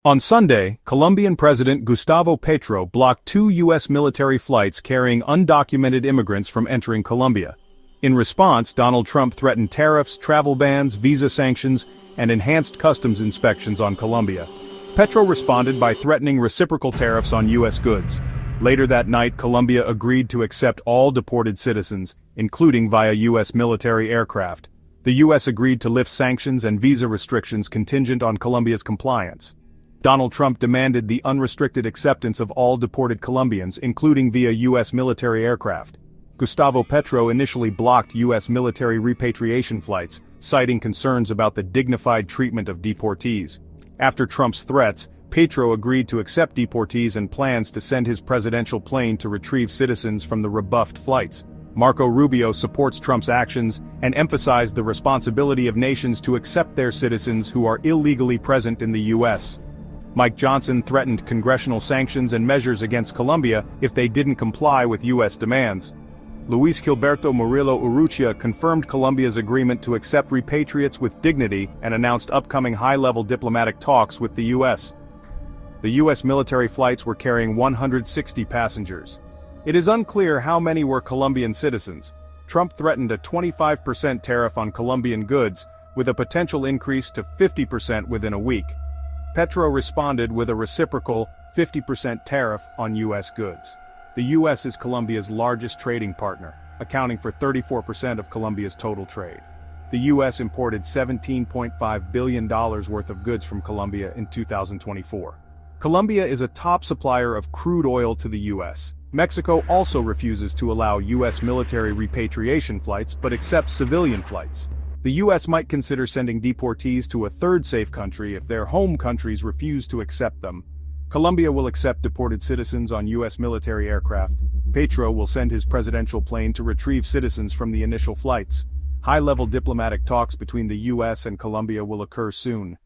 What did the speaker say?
On Sunday, Colombian President Gustavo Petro blocked 2 U.S. military flights carrying undocumented immigrants from entering Colombia. In response, Donald Trump threatened tariffs, travel bans, visa sanctions, and enhanced customs inspections on Colombia. Petro responded by threatening reciprocal tariffs on U.S. goods. Later that night, Colombia agreed to accept all deported citizens, including via U.S. military aircraft. The U.S. agreed to lift sanctions and visa restrictions contingent on Colombia's compliance. Donald Trump demanded the unrestricted acceptance of all deported Colombians, including via U.S. military aircraft. Gustavo Petro initially blocked U.S. military repatriation flights, citing concerns about the dignified treatment of deportees. After Trump's threats, Petro agreed to accept deportees and plans to send his presidential plane to retrieve citizens from the rebuffed flights. Marco Rubio supports Trump's actions and emphasized the responsibility of nations to accept their citizens who are illegally present in the U.S. Mike Johnson threatened congressional sanctions and measures against Colombia if they didn't comply with U.S. demands. Luis Gilberto Murillo Urrutia confirmed Colombia's agreement to accept repatriates with dignity and announced upcoming high-level diplomatic talks with the U.S. The U.S. military flights were carrying 160 passengers. It is unclear how many were Colombian citizens. Trump threatened a 25% tariff on Colombian goods, with a potential increase to 50% within a week. Petro responded with a reciprocal 50% tariff on U.S. goods. The U.S. is Colombia's largest trading partner, accounting for 34% of Colombia's total trade. The U.S. imported $17.5 billion worth of goods from Colombia in 2024. Colombia is a top supplier of crude oil to the U.S. Mexico also refuses to allow U.S. military repatriation flights but accepts civilian flights. The U.S. might consider sending deportees to a third safe country if their home countries refuse to accept them. Colombia will accept deported citizens on U.S. military aircraft. Petro will send his presidential plane to retrieve citizens from the initial flights. High-level diplomatic talks between the U.S. and Colombia will occur soon.